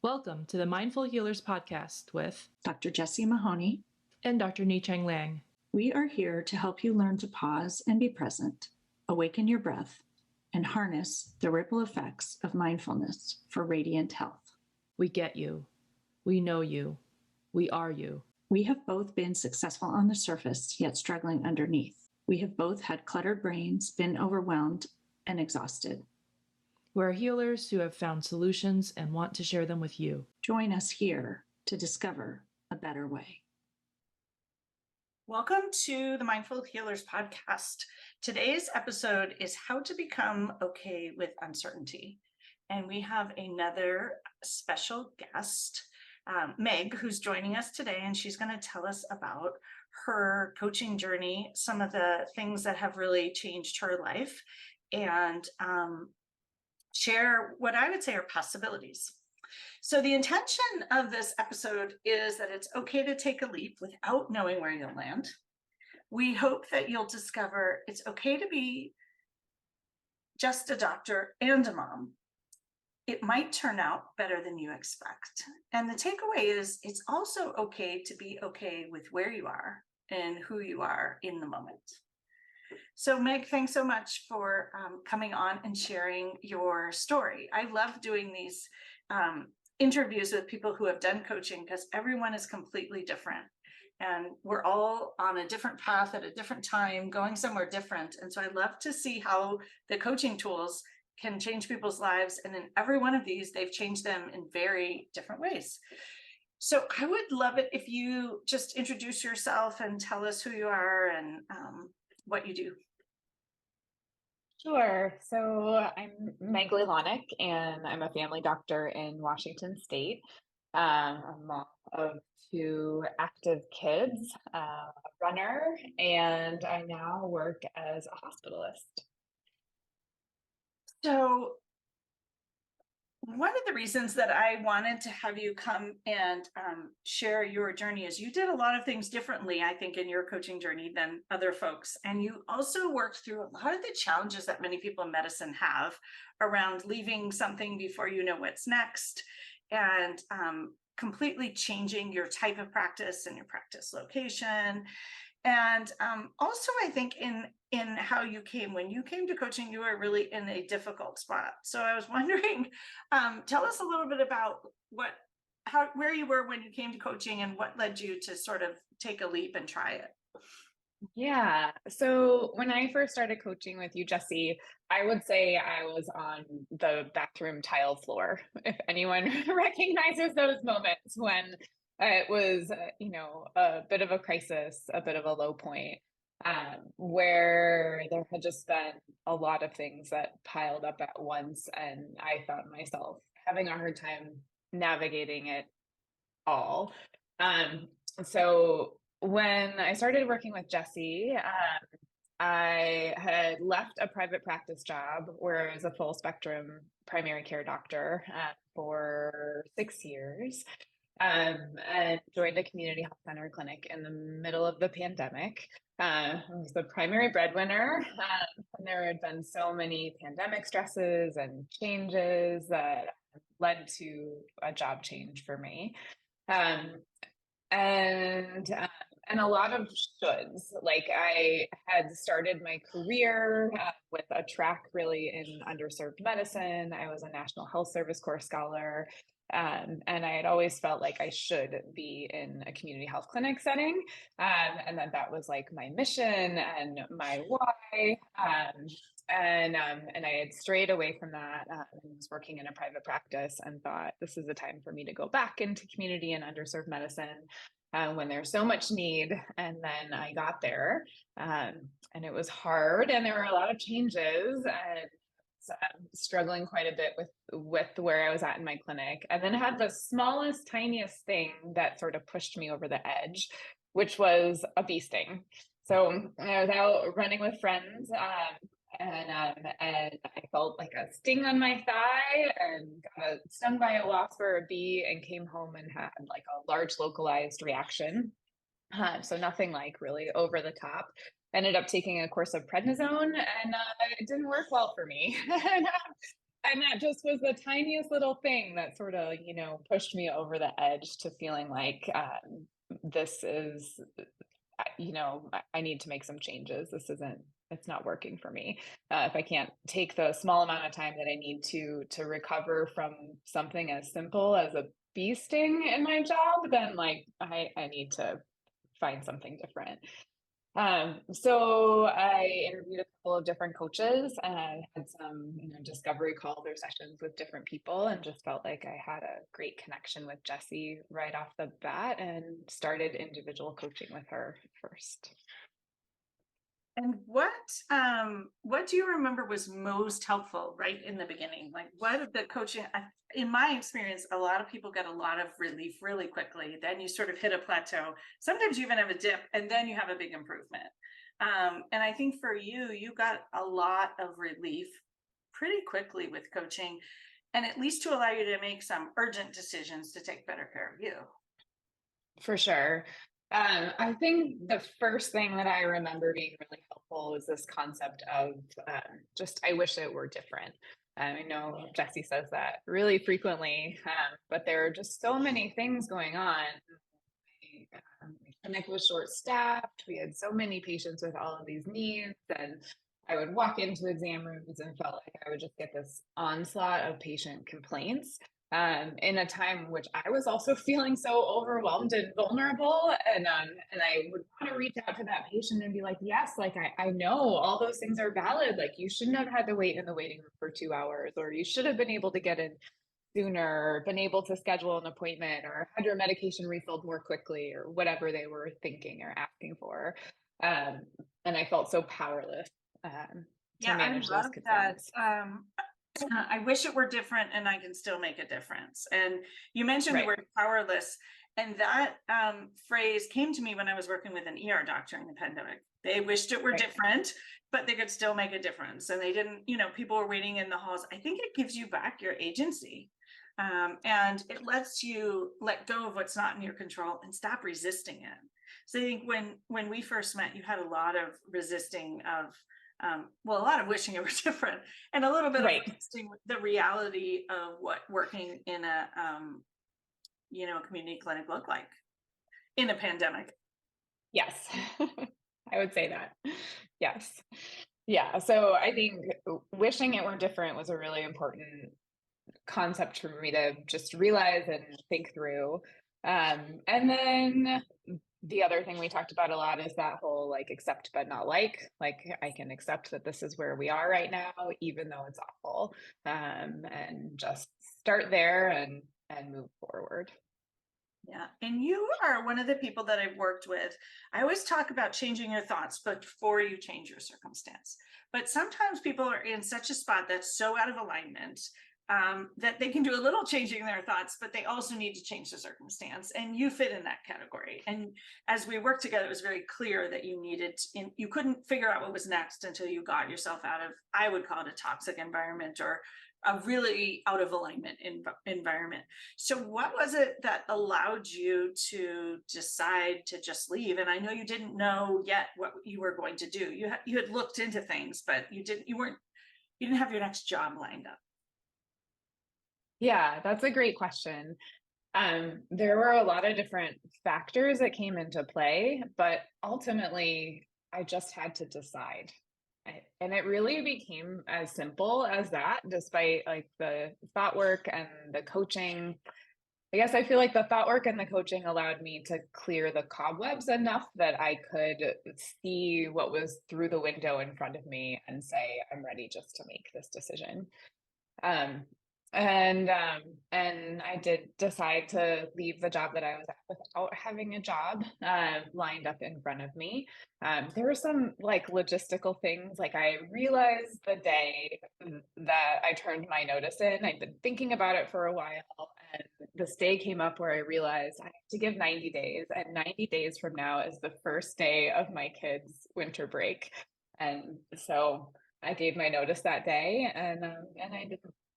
Welcome to the Mindful Healers podcast with Dr. Jessie Mahoney and Dr. Ni-Cheng Liang. We are here to help you learn to pause and be present, awaken your breath, and harness the ripple effects of mindfulness for radiant health. We get you. We know you. We are you. We have both been successful on the surface, yet struggling underneath. We have both had cluttered brains, been overwhelmed, and exhausted. We're healers who have found solutions and want to share them with you. Join us here to discover a better way. Welcome to the Mindful Healers podcast. Today's episode is how to become okay with uncertainty. And we have another special guest, Meg, who's joining us today, and she's going to tell us about her coaching journey, some of the things that have really changed her life, and share what I would say are possibilities. So the intention of this episode is that it's okay to take a leap without knowing where you'll land. We hope that you'll discover it's okay to be just a doctor and a mom. It might turn out better than you expect. And the takeaway is it's also okay to be okay with where you are and who you are in the moment. So Meg, thanks so much for coming on and sharing your story. I love doing these interviews with people who have done coaching because everyone is completely different. And we're all on a different path at a different time, going somewhere different. And so I love to see how the coaching tools can change people's lives. And in every one of these, they've changed them in very different ways. So I would love it if you just introduce yourself and tell us who you are and what you do. Sure. So I'm Meg Lelonek, and I'm a family doctor in Washington State. I'm a mom of two active kids, a runner, and I now work as a hospitalist. So one of the reasons that I wanted to have you come and share your journey is you did a lot of things differently, I think, in your coaching journey than other folks. And you also worked through a lot of the challenges that many people in medicine have around leaving something before you know what's next, and completely changing your type of practice and your practice location. And also, I think in how you came, when you came to coaching, you were really in a difficult spot. So I was wondering, tell us a little bit about where you were when you came to coaching and what led you to sort of take a leap and try it. Yeah. So when I first started coaching with you, Jessie, I would say I was on the bathroom tile floor. If anyone recognizes those moments when it was, a bit of a crisis, a bit of a low point, where there had just been a lot of things that piled up at once. And I found myself having a hard time navigating it all. So when I started working with Jessie, I had left a private practice job where I was a full spectrum primary care doctor for 6 years. And joined a community health center clinic in the middle of the pandemic. I was the primary breadwinner, and there had been so many pandemic stresses and changes that led to a job change for me. And a lot of shoulds. Like, I had started my career with a track really in underserved medicine. I was a National Health Service Corps scholar. And I had always felt like I should be in a community health clinic setting. And that was like my mission and my why. And I had strayed away from that and was working in a private practice and thought this is the time for me to go back into community and underserved medicine when there's so much need. And then I got there and it was hard and there were a lot of changes and struggling quite a bit with where I was at in my clinic, and then had the smallest, tiniest thing that sort of pushed me over the edge, which was a bee sting. So I was out running with friends, and I felt like a sting on my thigh and got stung by a wasp or a bee and came home and had like a large localized reaction. So nothing like really over the top. Ended up taking a course of prednisone and it didn't work well for me. And that just was the tiniest little thing that sort of, pushed me over the edge to feeling like this is, I need to make some changes. It's not working for me. If I can't take the small amount of time that I need to recover from something as simple as a bee sting in my job, then like I need to find something different. So I interviewed a couple of different coaches and I had some, discovery calls or sessions with different people and just felt like I had a great connection with Jessie right off the bat and started individual coaching with her first. And what do you remember was most helpful right in the beginning? Like what of the coaching, in my experience, a lot of people get a lot of relief really quickly. Then you sort of hit a plateau. Sometimes you even have a dip and then you have a big improvement. And I think for you, you got a lot of relief pretty quickly with coaching, and at least to allow you to make some urgent decisions to take better care of you. For sure. I think the first thing that I remember being really helpful was this concept of just, I wish it were different. I know Jessie says that really frequently, but there are just so many things going on. My clinic was short staffed. We had so many patients with all of these needs, and I would walk into exam rooms and felt like I would just get this onslaught of patient complaints in a time which I was also feeling so overwhelmed and vulnerable. And I would want to reach out to that patient and be like, yes, like I know all those things are valid. Like you shouldn't have had to wait in the waiting room for 2 hours, or you should have been able to get in sooner, or been able to schedule an appointment, or had your medication refilled more quickly, or whatever they were thinking or asking for. And I felt so powerless to manage those concerns. That. I wish it were different and I can still make a difference. And you mentioned the word powerless, and that phrase came to me when I was working with an ER doctor in the pandemic. They wished it were different, but they could still make a difference. And they didn't, people were waiting in the halls. I think it gives you back your agency. And it lets you let go of what's not in your control and stop resisting it. So I think when we first met, you had a lot of resisting of a lot of wishing it were different, and a little bit of resisting the reality of what working in a community clinic looked like in a pandemic. Yes, I would say that. Yes. Yeah. So I think wishing it were different was a really important concept for me to just realize and think through. And then the other thing we talked about a lot is that whole like accept but not like I can accept that this is where we are right now, even though it's awful, and just start there and move forward. Yeah. And you are one of the people that I've worked with. I always talk about changing your thoughts before you change your circumstance. But sometimes people are in such a spot that's so out of alignment that they can do a little changing their thoughts, but they also need to change the circumstance. And you fit in that category. And as we worked together, it was very clear that you couldn't figure out what was next until you got yourself out of, I would call it a toxic environment, or a really out of alignment environment. So what was it that allowed you to decide to just leave? And I know you didn't know yet what you were going to do. You had looked into things, but you didn't have your next job lined up. Yeah, that's a great question. There were a lot of different factors that came into play, but ultimately I just had to decide. And it really became as simple as that, despite like the thought work and the coaching. I guess I feel like the thought work and the coaching allowed me to clear the cobwebs enough that I could see what was through the window in front of me and say, I'm ready just to make this decision. And I did decide to leave the job that I was at without having a job lined up in front of me. There were some like logistical things. Like I realized the day that I turned my notice in, I'd been thinking about it for a while, and this day came up where I realized I have to give 90 days, and 90 days from now is the first day of my kids' winter break. And so I gave my notice that day, and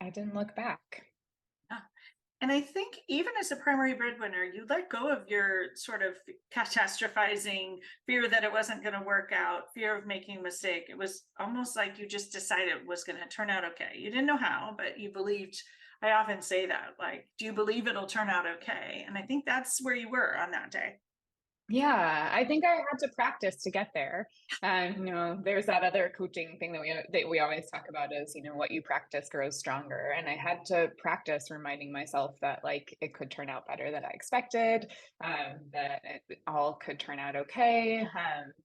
I didn't look back. And I think even as a primary breadwinner, you let go of your sort of catastrophizing fear that it wasn't going to work out, fear of making a mistake. It was almost like you just decided it was going to turn out okay. You didn't know how, but you believed. I often say that, like, do you believe it'll turn out okay? And I think that's where you were on that day. Yeah, I think I had to practice to get there. There's that other coaching thing that we always talk about is, what you practice grows stronger. And I had to practice reminding myself that like it could turn out better than I expected, that it all could turn out okay,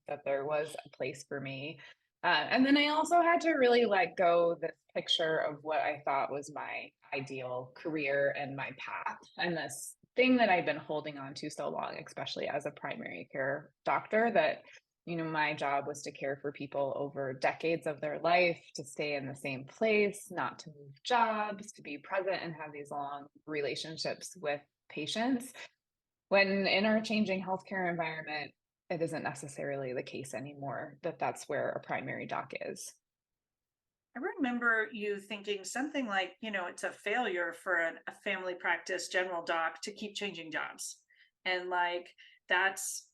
that there was a place for me. And then I also had to really let go this picture of what I thought was my ideal career and my path, and this thing that I've been holding on to so long, especially as a primary care doctor, that my job was to care for people over decades of their life, to stay in the same place, not to move jobs, to be present and have these long relationships with patients. When in our changing healthcare environment, it isn't necessarily the case anymore that that's where a primary doc is. I remember you thinking something like, it's a failure for a family practice general doc to keep changing jobs. And like that's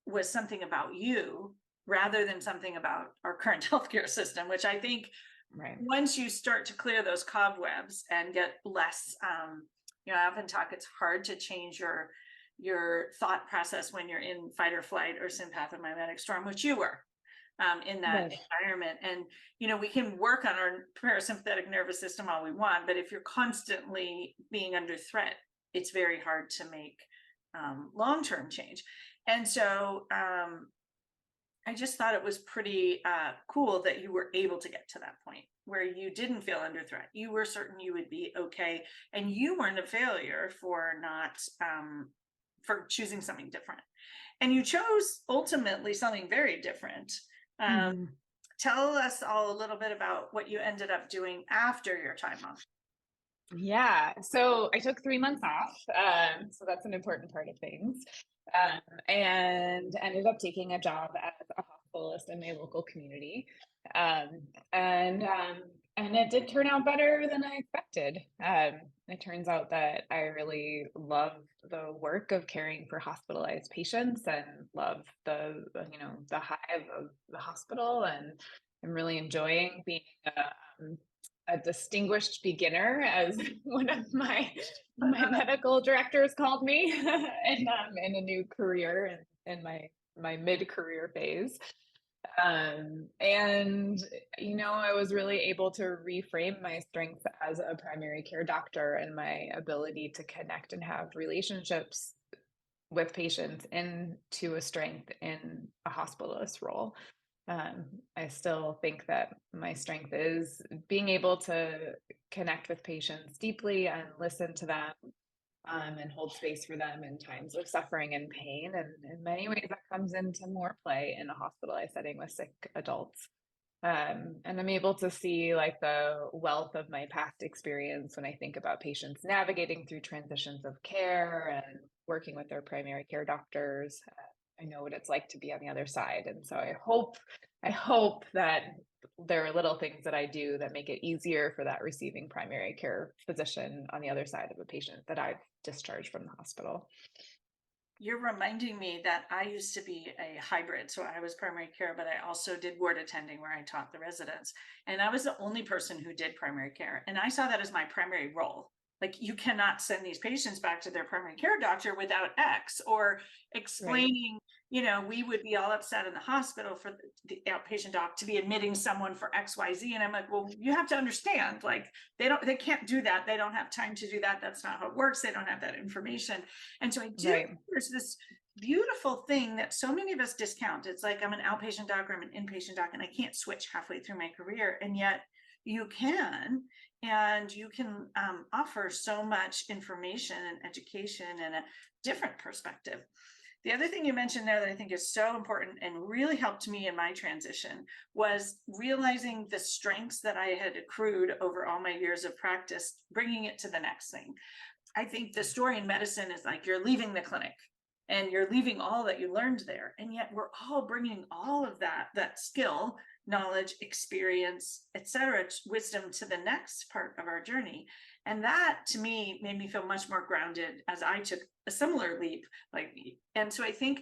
was something about you rather than something about our current healthcare system, which I think Right. once you start to clear those cobwebs and get less, I often talk, it's hard to change your thought process when you're in fight or flight or sympathomimic storm, which you were in that Right. environment. And, we can work on our parasympathetic nervous system all we want, but if you're constantly being under threat, it's very hard to make long-term change. And so I just thought it was pretty cool that you were able to get to that point where you didn't feel under threat. You were certain you would be okay. And you weren't a failure for not, for choosing something different. And you chose ultimately something very different. Um, Mhm. Tell us all a little bit about what you ended up doing after your time off. Yeah, so I took 3 months off. So that's an important part of things. And ended up taking a job as a hospitalist in my local community. Um, and um, and it did turn out better than I expected. It turns out that I really love the work of caring for hospitalized patients and love the hive of the hospital, and I'm really enjoying being a distinguished beginner, as one of my medical directors called me, and in a new career in my mid-career phase. And I was really able to reframe my strengths as a primary care doctor and my ability to connect and have relationships with patients into a strength in a hospitalist role. Um, I still think that my strength is being able to connect with patients deeply and listen to them, and hold space for them in times of suffering and pain. And in many ways, that comes into more play in a hospitalized setting with sick adults. And I'm able to see like the wealth of my past experience when I think about patients navigating through transitions of care and working with their primary care doctors. I know what it's like to be on the other side. And so I hope that there are little things that I do that make it easier for that receiving primary care physician on the other side of a patient that I've discharged from the hospital. You're reminding me that I used to be a hybrid. So I was primary care, but I also did ward attending where I taught the residents. And I was the only person who did primary care. And I saw that as my primary role. Like, you cannot send these patients back to their primary care doctor without X, or Right. explaining, we would be all upset in the hospital for the outpatient doc to be admitting someone for XYZ. And I'm like, well, you have to understand, like, they can't do that. They don't have time to do that. That's not how it works. They don't have that information. And so I do, Right. there's this beautiful thing that so many of us discount. It's like, I'm an outpatient doc or I'm an inpatient doc, and I can't switch halfway through my career. And yet you can, and you can offer so much information and education and a different perspective. The other thing you mentioned there that I think is so important and really helped me in my transition was realizing the strengths that I had accrued over all my years of practice, bringing it to the next thing. I think the story in medicine is like, you're leaving the clinic and you're leaving all that you learned there. And yet we're all bringing all of that skill, knowledge, experience, etc., wisdom to the next part of our journey. And that to me made me feel much more grounded as I took a similar leap. And so I think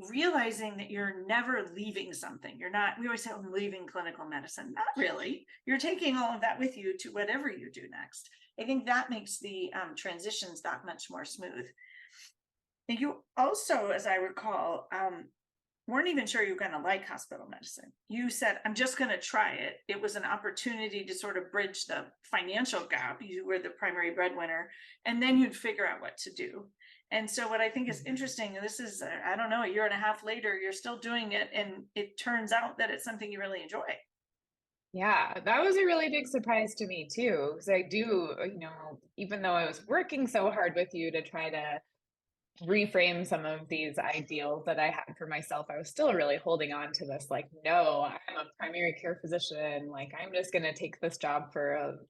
realizing that you're never leaving something, you're not, we always say, I'm leaving clinical medicine. Not really. You're taking all of that with you to whatever you do next. I think that makes the transitions that much more smooth. And you also, as I recall, weren't even sure you were going to like hospital medicine. You said, I'm just going to try it. It was an opportunity to sort of bridge the financial gap. You were the primary breadwinner, and then you'd figure out what to do. And so what I think is interesting, and this is, I don't know, a year and a half later, you're still doing it. And it turns out that it's something you really enjoy. Yeah, that was a really big surprise to me too, because I do, even though I was working so hard with you to try to reframe some of these ideals that I had for myself, I was still really holding on to this, like, no, I'm a primary care physician. Like, I'm just going to take this job for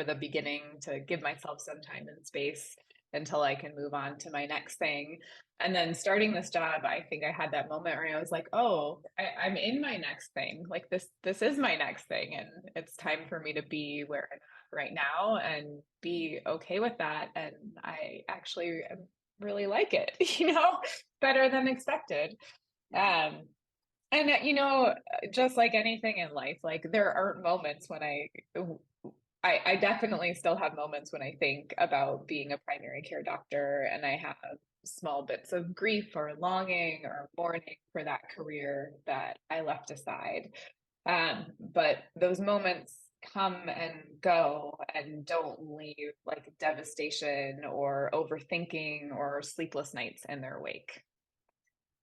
the beginning to give myself some time and space until I can move on to my next thing. And then starting this job, I think I had that moment where I was like, oh, I'm in my next thing. Like this is my next thing. And it's time for me to be where I'm at right now and be okay with that. And I actually am really like it, better than expected. And just like anything in life, like there are moments when I definitely still have moments when I think about being a primary care doctor, and I have small bits of grief or longing or mourning for that career that I left aside. But those moments come and go and don't leave like devastation or overthinking or sleepless nights in their wake.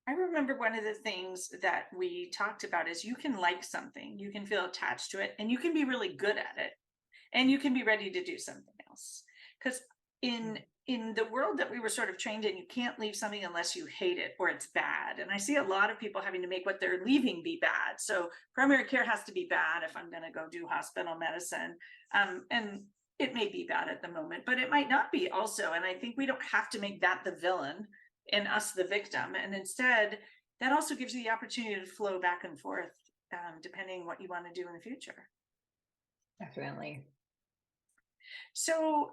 I remember one of the things that we talked about is you can like something, you can feel attached to it, and you can be really good at it, and you can be ready to do something else. Because in the world that we were sort of trained in, you can't leave something unless you hate it or it's bad. And I see a lot of people having to make what they're leaving be bad. So primary care has to be bad if I'm going to go do hospital medicine. And it may be bad at the moment, but it might not be also. And I think we don't have to make that the villain and us the victim. And instead, that also gives you the opportunity to flow back and forth, depending what you want to do in the future. Definitely. So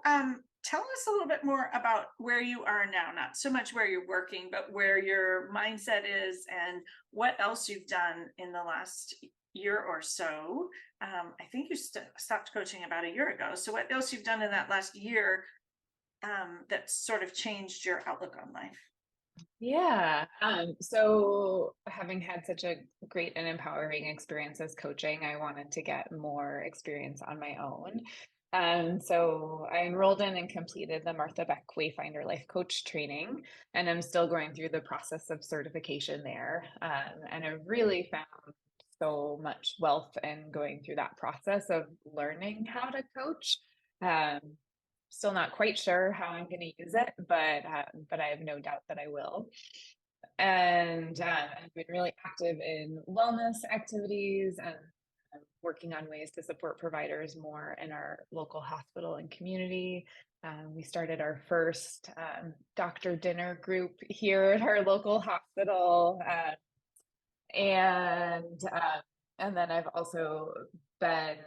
tell us a little bit more about where you are now, not so much where you're working, but where your mindset is and what else you've done in the last year or so. I think you stopped coaching about a year ago. So what else you've done in that last year that sort of changed your outlook on life? Yeah. So having had such a great and empowering experience as coaching, I wanted to get more experience on my own. So I enrolled in and completed the Martha Beck Wayfinder Life Coach training, and I'm still going through the process of certification there. And I really found so much wealth in going through that process of learning how to coach. Um, Still not quite sure how I'm going to use it, but I have no doubt that I will. And I've been really active in wellness activities and working on ways to support providers more in our local hospital and community. We started our first doctor dinner group here at our local hospital, and then I've also been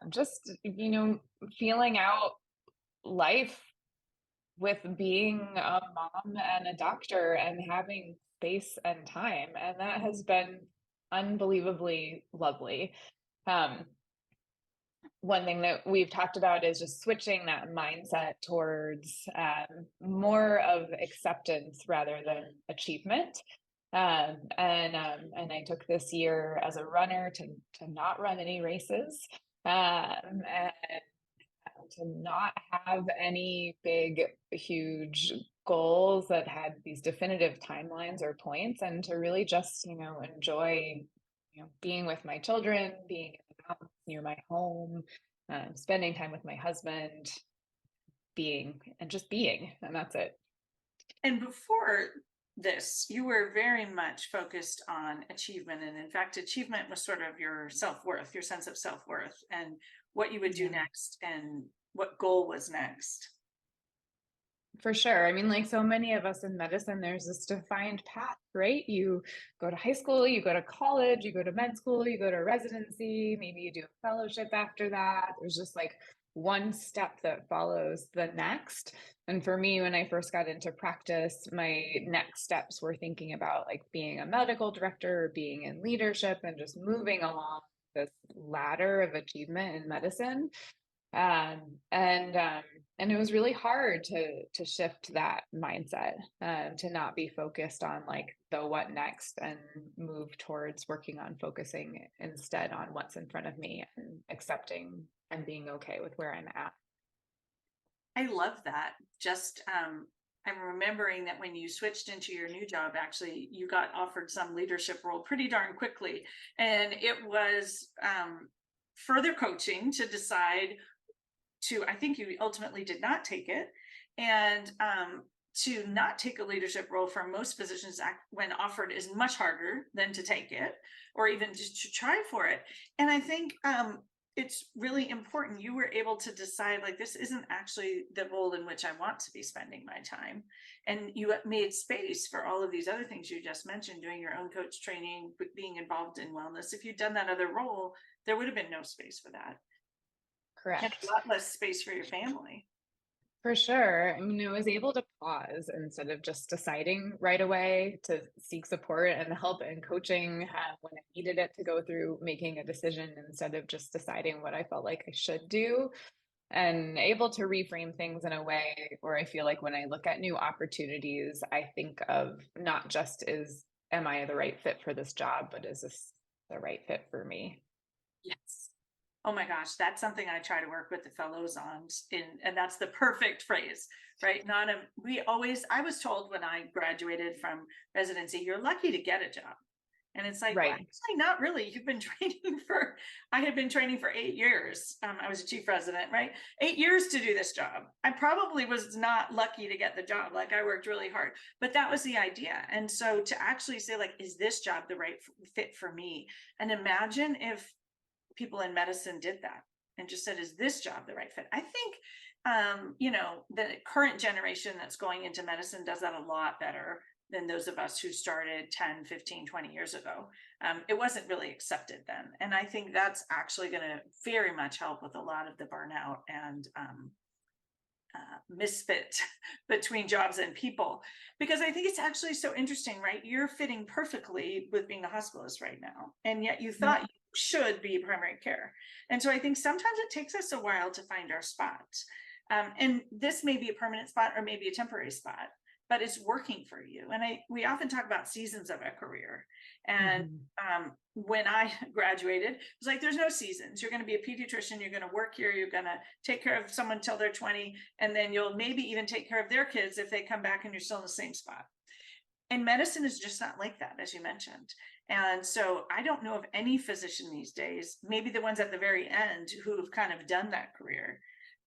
just feeling out life with being a mom and a doctor and having space and time. And that has been unbelievably lovely. One thing that we've talked about is just switching that mindset towards more of acceptance rather than achievement. And I took this year as a runner to not run any races. And to not have any big, huge goals that had these definitive timelines or points, and to really just, enjoy, being with my children, being near my home, spending time with my husband, being, and that's it. And before this, you were very much focused on achievement. And in fact, achievement was sort of your self-worth, your sense of self-worth, and what you would do next and what goal was next. For sure. I mean, like so many of us in medicine, there's this defined path, right? You go to high school, you go to college, you go to med school, you go to residency, maybe you do a fellowship after that. There's just like one step that follows the next. And for me, when I first got into practice, my next steps were thinking about like being a medical director, being in leadership, and just moving along this ladder of achievement in medicine. Um, and um, and it was really hard to shift that mindset, to not be focused on like the what next, and move towards working on focusing instead on what's in front of me and accepting and being okay with where I'm at. I love that. Just I'm remembering that when you switched into your new job, actually, you got offered some leadership role pretty darn quickly. And it was further coaching to decide to, I think you ultimately did not take it. And to not take a leadership role for most physicians when offered is much harder than to take it or even just to try for it. And I think it's really important you were able to decide like this isn't actually the role in which I want to be spending my time, and you made space for all of these other things you just mentioned, doing your own coach training, being involved in wellness. If you'd done that other role, there would have been no space for that and Correct. a lot less space for your family. For sure. I mean, I was able to pause instead of just deciding right away to seek support and help and coaching when I needed it, to go through making a decision instead of just deciding what I felt like I should do, and able to reframe things in a way where I feel like when I look at new opportunities, I think of not just am I the right fit for this job, but is this the right fit for me? Yes. Oh my gosh, that's something I try to work with the fellows on and that's the perfect phrase, right? Not a, we always, I was told when I graduated from residency, you're lucky to get a job. And it's like, well, Right. actually, not really. You've been training for, I had been training for 8 years. I was a chief resident, right? 8 years to do this job. I probably was not lucky to get the job. Like I worked really hard, but that was the idea. And so to actually say like, is this job the right fit for me? And imagine if people in medicine did that and just said, is this job the right fit? I think, the current generation that's going into medicine does that a lot better than those of us who started 10, 15, 20 years ago. It wasn't really accepted then. And I think that's actually going to very much help with a lot of the burnout and misfit between jobs and people, because I think it's actually so interesting, right? You're fitting perfectly with being a hospitalist right now, and yet you thought you should be primary care. And so I think sometimes it takes us a while to find our spot. And this may be a permanent spot or maybe a temporary spot, but it's working for you. And we often talk about seasons of a career. And when I graduated, it was like, there's no seasons. You're going to be a pediatrician. You're going to work here. You're going to take care of someone till they're 20. And then you'll maybe even take care of their kids if they come back and you're still in the same spot. And medicine is just not like that, as you mentioned. And so I don't know of any physician these days, maybe the ones at the very end, who have kind of done that career,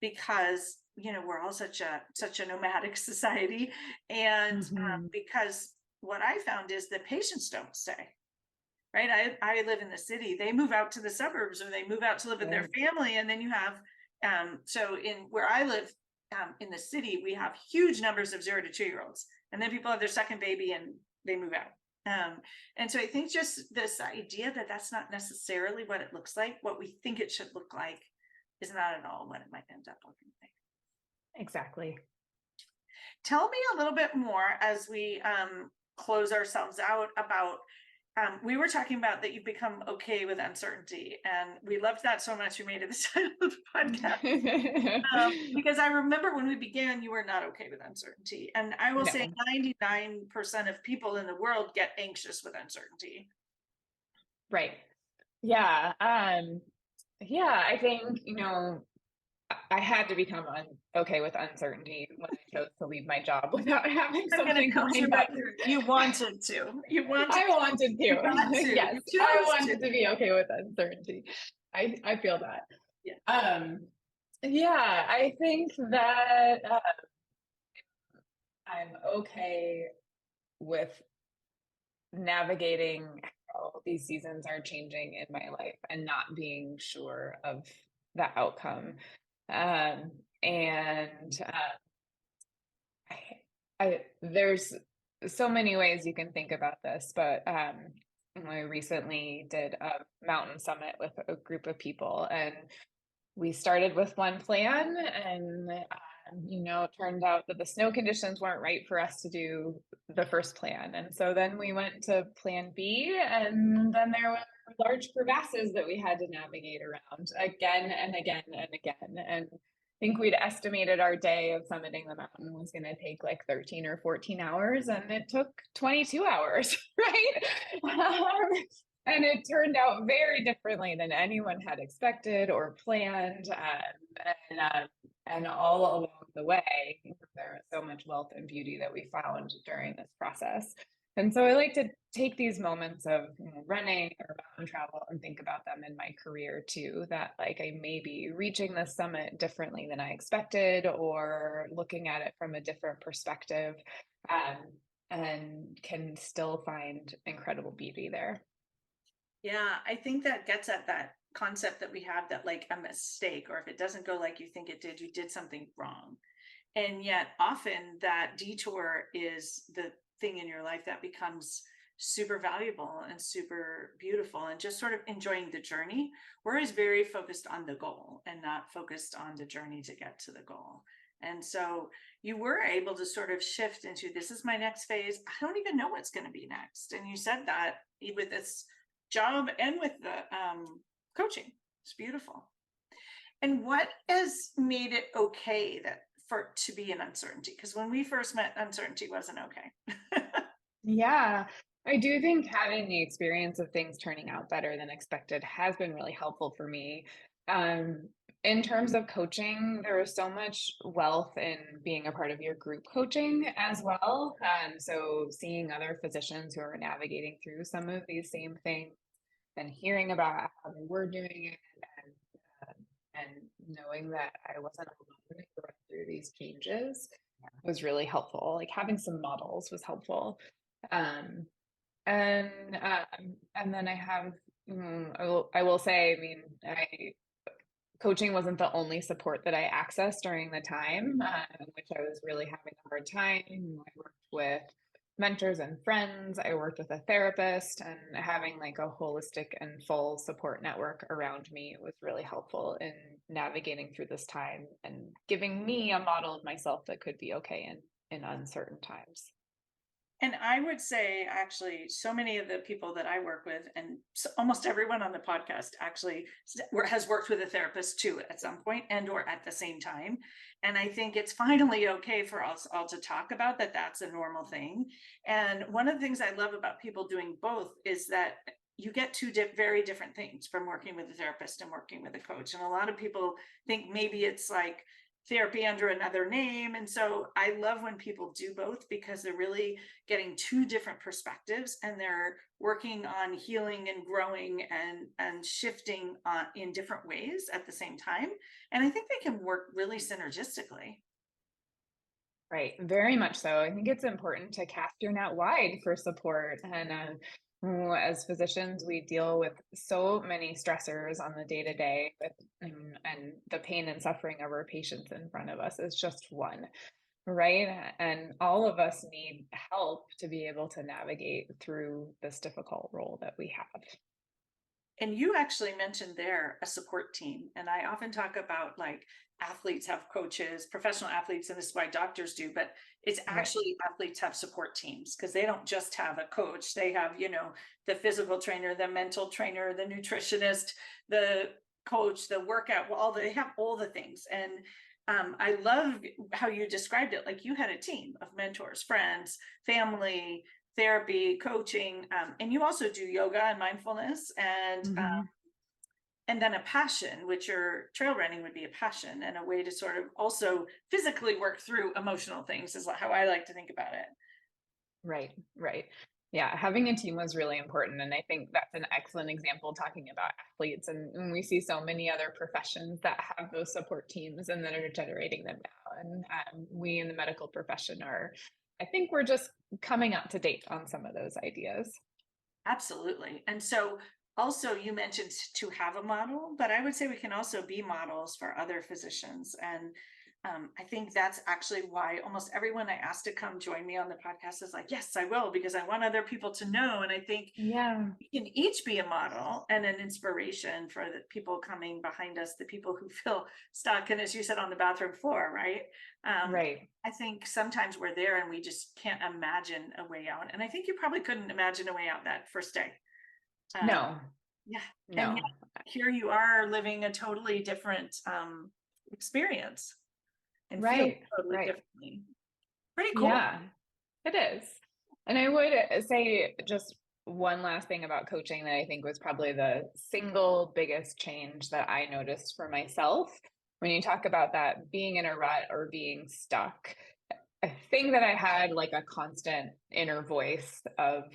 because we're all such a nomadic society. And because what I found is that patients don't stay, right? I live in the city, they move out to the suburbs or they move out to live with their family. And then you have so in where I live, in the city, we have huge numbers of 0 to 2-year-olds, and then people have their second baby and they move out. And so I think just this idea that that's not necessarily what it looks like, what we think it should look like is not at all what it might end up looking like. Exactly. Tell me a little bit more as we close ourselves out about, we were talking about that you've become okay with uncertainty, and we loved that so much. We made it the title of the podcast. Because I remember when we began, you were not okay with uncertainty. And I will say 99% of people in the world get anxious with uncertainty. Right. Yeah. I think, I had to become okay with uncertainty when I chose to leave my job without having something lined up. You wanted to. I wanted to. Yes, I wanted to be okay with uncertainty. I feel that. Yeah. I think that I'm okay with navigating how these seasons are changing in my life and not being sure of the outcome. There's so many ways you can think about this, but I recently did a mountain summit with a group of people, and we started with one plan, and it turned out that the snow conditions weren't right for us to do the first plan. And so then we went to plan B, and then there were large crevasses that we had to navigate around again and again and again. And I think we'd estimated our day of summiting the mountain was going to take like 13 or 14 hours, and it took 22 hours, right? And it turned out very differently than anyone had expected or planned. And all along the way, there was so much wealth and beauty that we found during this process. And so I like to take these moments of running or mountain travel and think about them in my career too, that like I may be reaching the summit differently than I expected, or looking at it from a different perspective, and can still find incredible beauty there. Yeah, I think that gets at that concept that we have, that like a mistake, or if it doesn't go like you think it did, you did something wrong. And yet often that detour is the thing in your life that becomes super valuable and super beautiful, and just sort of enjoying the journey. We're always very focused on the goal and not focused on the journey to get to the goal. And so you were able to sort of shift into, this is my next phase. I don't even know what's going to be next. And you said that with this job and with the coaching. It's beautiful. And what has made it okay to be an uncertainty? Because when we first met, uncertainty wasn't okay. Yeah, I do think having the experience of things turning out better than expected has been really helpful for me. Um, in terms of coaching, there is so much wealth in being a part of your group coaching as well. So seeing other physicians who are navigating through some of these same things and hearing about how they were doing it, and knowing that I wasn't alone going through these changes was really helpful. Like having some models was helpful. Um, and then I have, I will say, I mean, coaching wasn't the only support that I accessed during the time in which I was really having a hard time. I worked with mentors and friends. I worked with a therapist, and having like a holistic and full support network around me was really helpful in navigating through this time and giving me a model of myself that could be okay in uncertain times. And I would say, actually, so many of the people that I work with, and almost everyone on the podcast actually has worked with a therapist too at some point and or at the same time. And I think it's finally okay for us all to talk about that. That's a normal thing. And one of the things I love about people doing both is that you get two very different things from working with a therapist and working with a coach. And a lot of people think maybe it's like therapy under another name. And so I love when people do both, because they're really getting two different perspectives, and they're working on healing and growing and shifting in different ways at the same time. And I think they can work really synergistically. Right, very much so. I think it's important to cast your net wide for support. And as physicians, we deal with so many stressors on the day to day, and the pain and suffering of our patients in front of us is just one, right? And all of us need help to be able to navigate through this difficult role that we have. And you actually mentioned there a support team. And I often talk about like athletes have coaches, professional athletes, and this is why doctors do, but it's actually athletes have support teams, because they don't just have a coach. They have, the physical trainer, the mental trainer, the nutritionist, the coach, the workout, they have all the things. And I love how you described it. Like you had a team of mentors, friends, family, therapy, coaching, and you also do yoga and mindfulness, and then a passion, which your trail running would be a passion and a way to sort of also physically work through emotional things, is how I like to think about it. Right, right. Yeah, having a team was really important. And I think that's an excellent example talking about athletes. And we see so many other professions that have those support teams and that are generating them now. And we in the medical profession I think we're just coming up to date on some of those ideas. Absolutely. And so also you mentioned to have a model, but I would say we can also be models for other physicians. And I think that's actually why almost everyone I asked to come join me on the podcast is like, yes, I will, because I want other people to know. And I think Yeah. we can each be a model and an inspiration for the people coming behind us, the people who feel stuck. And as you said, on the bathroom floor, right? Right. I think sometimes we're there and we just can't imagine a way out. And I think you probably couldn't imagine a way out that first day. No, Yeah. And no. yet here you are living a totally different experience and feel Right. totally Right. differently. Pretty cool. Yeah, it is. And I would say just one last thing about coaching that I think was probably the single biggest change that I noticed for myself. When you talk about that being in a rut or being stuck, I think that I had like a constant inner voice of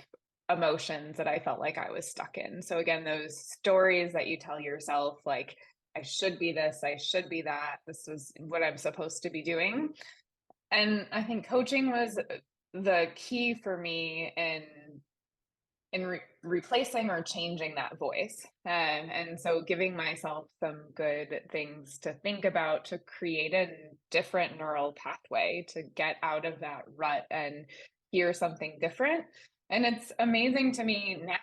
emotions that I felt like I was stuck in. So again, those stories that you tell yourself, like, I should be this, I should be that, this was what I'm supposed to be doing. And I think coaching was the key for me in replacing or changing that voice. And so giving myself some good things to think about to create a different neural pathway to get out of that rut and hear something different. And it's amazing to me now.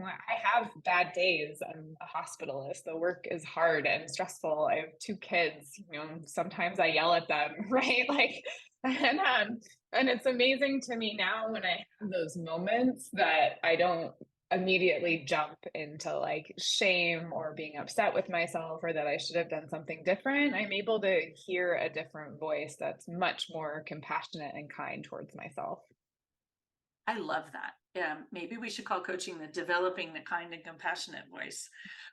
I have bad days. I'm a hospitalist. The work is hard and stressful. I have two kids. Sometimes I yell at them, right? Like, and it's amazing to me now when I have those moments that I don't immediately jump into like shame or being upset with myself or that I should have done something different. I'm able to hear a different voice that's much more compassionate and kind towards myself. I love that. Yeah, maybe we should call coaching the developing the kind and compassionate voice.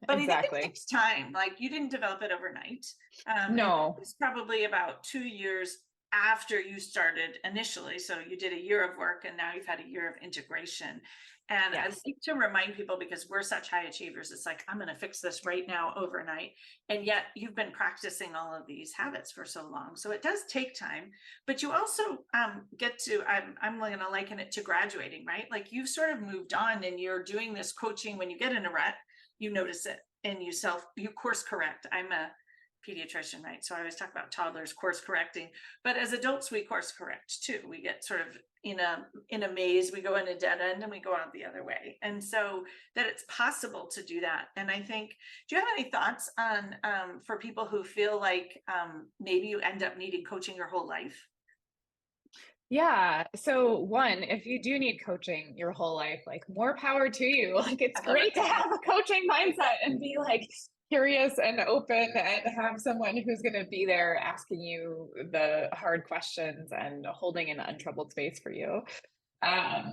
But I think it Exactly. takes time. Like you didn't develop it overnight. And No. it's probably about 2 years after you started initially. So you did a year of work and now you've had a year of integration. And I Yes. like to remind people because we're such high achievers, it's like, I'm going to fix this right now overnight. And yet you've been practicing all of these habits for so long. So it does take time, but you also get to, I'm going to liken it to graduating, right? Like you've sort of moved on and you're doing this coaching. When you get in a rut, you notice it and you course correct. I'm a pediatrician, right? So I always talk about toddlers course correcting, but as adults, we course correct too. We get sort of in a maze, we go in a dead end and we go out the other way. And so that it's possible to do that. And I think, do you have any thoughts on for people who feel like maybe you end up needing coaching your whole life? Yeah. So one, if you do need coaching your whole life, like more power to you. Like it's I love great to it. have a coaching mindset and be like curious and open and have someone who's going to be there asking you the hard questions and holding an untroubled space for you. But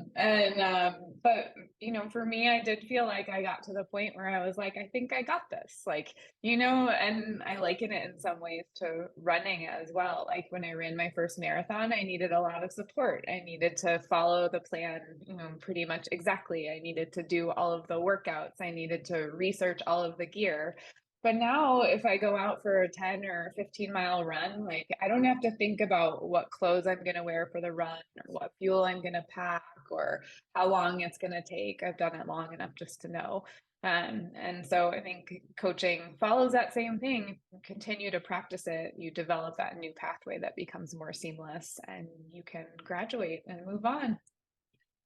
for me, I did feel like I got to the point where I was like, I think I got this, like, and I liken it in some ways to running as well. Like when I ran my first marathon, I needed a lot of support. I needed to follow the plan, pretty much exactly. I needed to do all of the workouts. I needed to research all of the gear. But now, if I go out for a 10 or 15-mile run, like I don't have to think about what clothes I'm going to wear for the run or what fuel I'm going to pack or how long it's going to take. I've done it long enough just to know. And so I think coaching follows that same thing. You continue to practice it, you develop that new pathway that becomes more seamless and you can graduate and move on.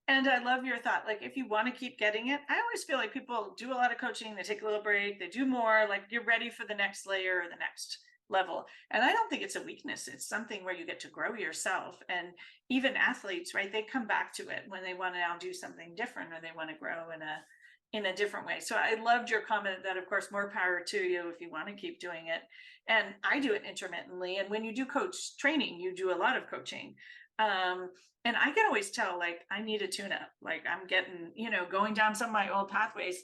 And I love your thought. Like, if you want to keep getting it, I always feel like people do a lot of coaching, they take a little break, they do more, like you're ready for the next layer or the next level. And I don't think it's a weakness. It's something where you get to grow yourself. And even athletes, right? They come back to it when they want to now do something different or they want to grow in a different way. So I loved your comment that, of course, more power to you if you want to keep doing it. And I do it intermittently. And when you do coach training, you do a lot of coaching. And I can always tell, like, I need a tune up, like I'm getting, going down some of my old pathways.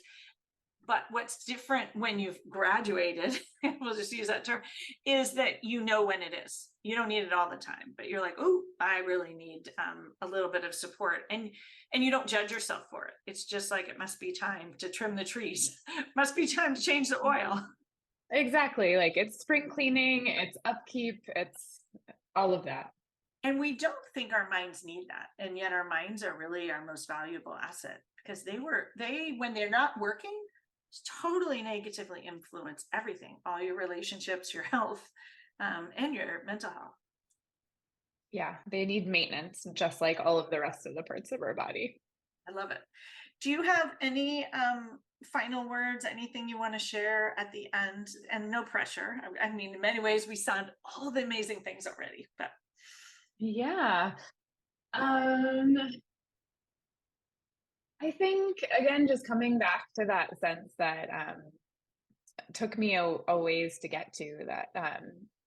But what's different when you've graduated, we'll just use that term, is that when it is. You don't need it all the time, but you're like, oh, I really need a little bit of support. And you don't judge yourself for it. It's just like, it must be time to trim the trees. Must be time to change the oil. Exactly. Like it's spring cleaning, it's upkeep, it's all of that. And we don't think our minds need that. And yet our minds are really our most valuable asset because when they're not working, totally negatively influence everything, all your relationships, your health. and your mental health. Yeah, they need maintenance, just like all of the rest of the parts of our body. I love it. Do you have any final words, anything you want to share at the end? And no pressure. I mean, in many ways, we said all the amazing things already, but Yeah. I think, again, just coming back to that sense that took me a ways to get to, that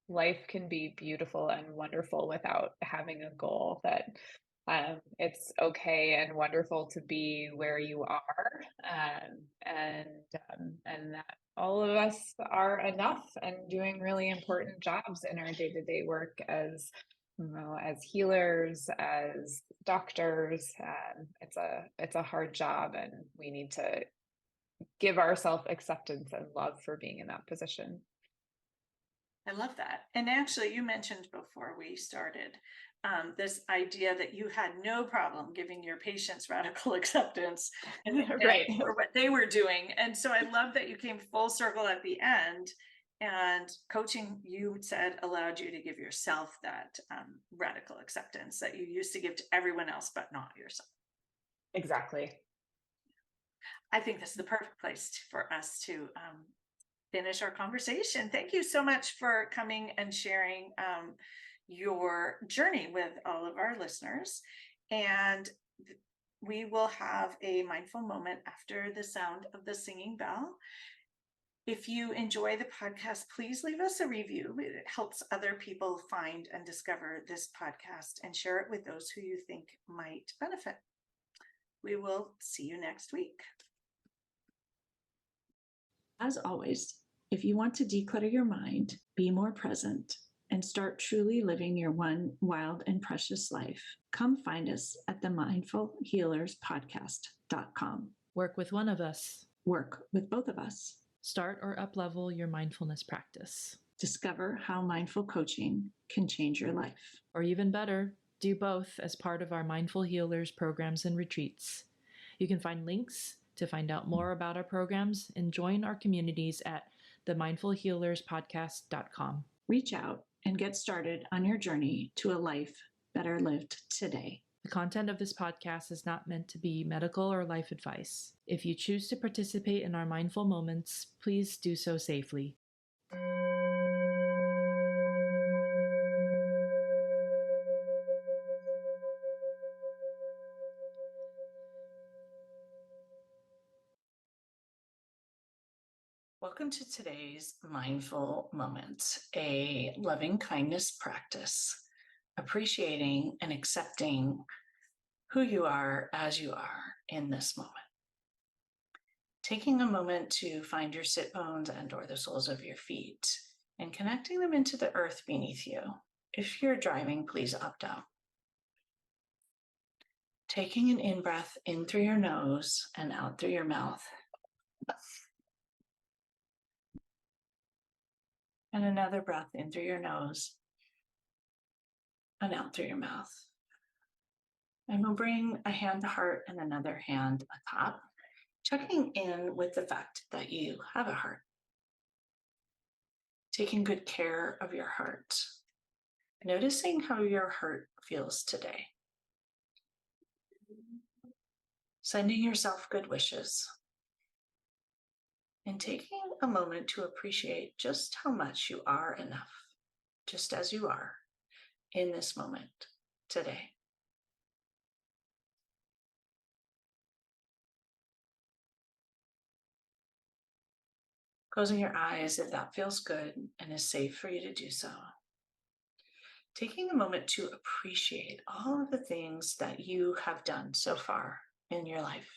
life can be beautiful and wonderful without having a goal, that it's okay and wonderful to be where you are, and that all of us are enough and doing really important jobs in our day-to-day work as, you know, as healers, as doctors. It's a hard job, and we need to give ourselves acceptance and love for being in that position. I love that. And actually, you mentioned before we started this idea that you had no problem giving your patients radical acceptance Right. for what they were doing. And so I love that you came full circle at the end. And coaching, you said, allowed you to give yourself that radical acceptance that you used to give to everyone else, but not yourself. Exactly. I think this is the perfect place for us to finish our conversation. Thank you so much for coming and sharing your journey with all of our listeners. And we will have a mindful moment after the sound of the singing bell. If you enjoy the podcast, please leave us a review. It helps other people find and discover this podcast, and share it with those who you think might benefit. We will see you next week. As always, if you want to declutter your mind, be more present, and start truly living your one wild and precious life, come find us at the mindfulhealerspodcast.com. Work with one of us. Work with both of us. Start or uplevel your mindfulness practice. Discover how mindful coaching can change your life. Or even better, do both as part of our Mindful Healers programs and retreats. You can find links to find out more about our programs and join our communities at themindfulhealerspodcast.com. Reach out and get started on your journey to a life better lived today. The content of this podcast is not meant to be medical or life advice. If you choose to participate in our mindful moments, please do so safely. Welcome to today's mindful moment, a loving kindness practice, appreciating and accepting who you are as you are in this moment. Taking a moment to find your sit bones and or the soles of your feet and connecting them into the earth beneath you. If you're driving, please opt out. Taking an in-breath in through your nose and out through your mouth. And another breath in through your nose and out through your mouth. And we'll bring a hand to heart and another hand atop, checking in with the fact that you have a heart. Taking good care of your heart. Noticing how your heart feels today. Sending yourself good wishes. And taking a moment to appreciate just how much you are enough, just as you are in this moment today. Closing your eyes if that feels good and is safe for you to do so. Taking a moment to appreciate all of the things that you have done so far in your life.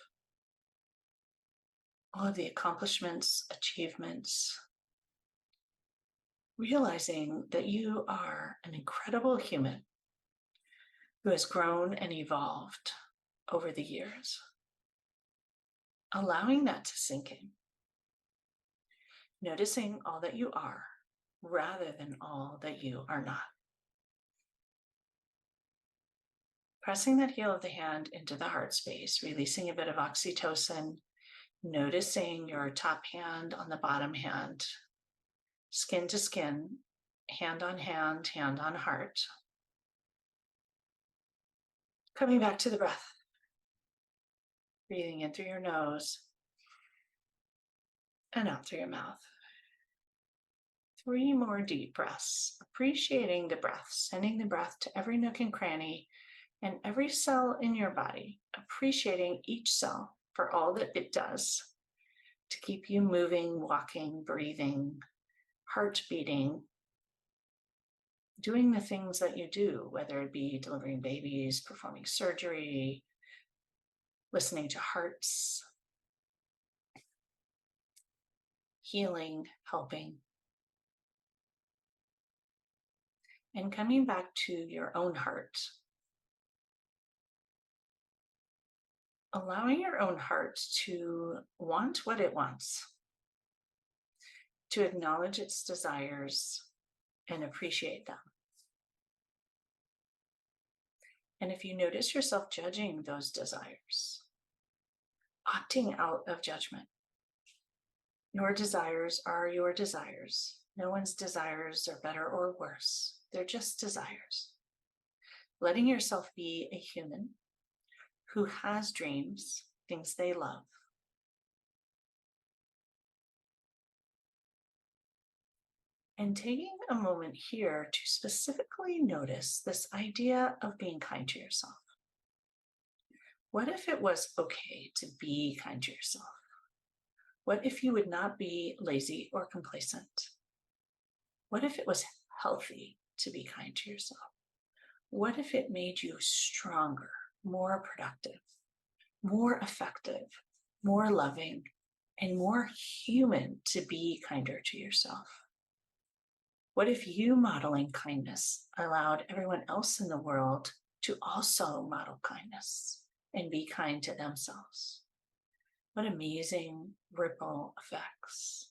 All of the accomplishments, achievements. Realizing that you are an incredible human who has grown and evolved over the years. Allowing that to sink in. Noticing all that you are rather than all that you are not. Pressing that heel of the hand into the heart space, releasing a bit of oxytocin, noticing your top hand on the bottom hand, skin to skin, hand on hand, hand on heart. Coming back to the breath. Breathing in through your nose and out through your mouth. 3 more deep breaths, appreciating the breath, sending the breath to every nook and cranny and every cell in your body, appreciating each cell for all that it does to keep you moving, walking, breathing, heart beating, doing the things that you do, whether it be delivering babies, performing surgery, listening to hearts, healing, helping. And coming back to your own heart, allowing your own heart to want what it wants, to acknowledge its desires and appreciate them. And if you notice yourself judging those desires, opting out of judgment, your desires are your desires. No one's desires are better or worse. They're just desires. Letting yourself be a human who has dreams, things they love. And taking a moment here to specifically notice this idea of being kind to yourself. What if it was okay to be kind to yourself? What if you would not be lazy or complacent? What if it was healthy to be kind to yourself? What if it made you stronger, more productive, more effective, more loving, and more human to be kinder to yourself? What if you modeling kindness allowed everyone else in the world to also model kindness and be kind to themselves? What amazing ripple effects.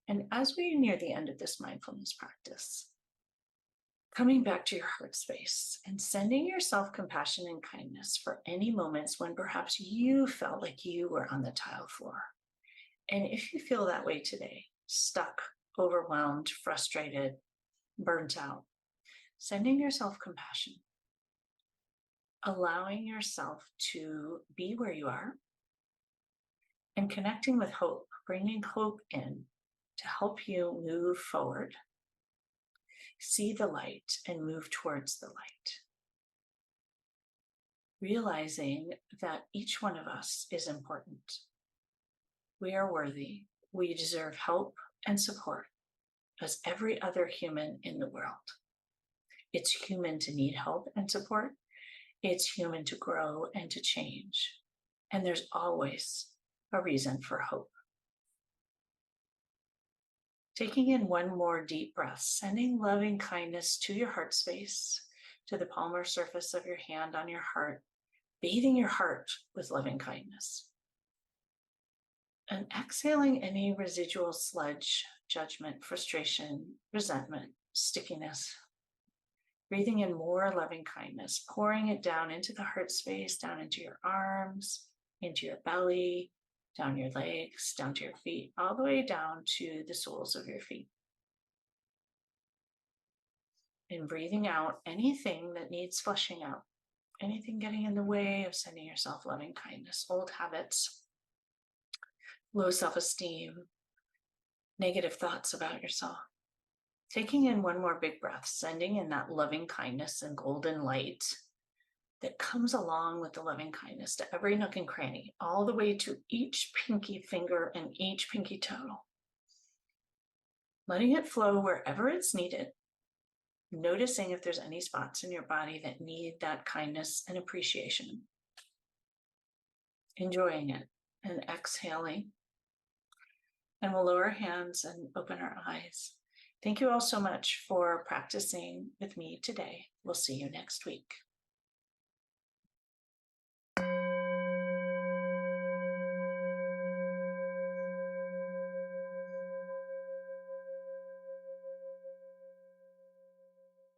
And as we near the end of this mindfulness practice, coming back to your heart space and sending yourself compassion and kindness for any moments when perhaps you felt like you were on the tile floor. And if you feel that way today, stuck, overwhelmed, frustrated, burnt out, sending yourself compassion, allowing yourself to be where you are, and connecting with hope, bringing hope in to help you move forward, see the light, and move towards the light. Realizing that each one of us is important. We are worthy. We deserve help and support as every other human in the world. It's human to need help and support. It's human to grow and to change. And there's always a reason for hope. Taking in one more deep breath, sending loving kindness to your heart space, to the palmar surface of your hand on your heart, bathing your heart with loving kindness. And exhaling any residual sludge, judgment, frustration, resentment, stickiness. Breathing in more loving kindness, pouring it down into the heart space, down into your arms, into your belly, down your legs, down to your feet, all the way down to the soles of your feet. And breathing out anything that needs flushing out, anything getting in the way of sending yourself loving kindness, old habits, low self-esteem, negative thoughts about yourself. Taking in one more big breath, sending in that loving kindness and golden light that comes along with the loving kindness to every nook and cranny, all the way to each pinky finger and each pinky toe. Letting it flow wherever it's needed, noticing if there's any spots in your body that need that kindness and appreciation. Enjoying it and exhaling. And we'll lower our hands and open our eyes. Thank you all so much for practicing with me today. We'll see you next week.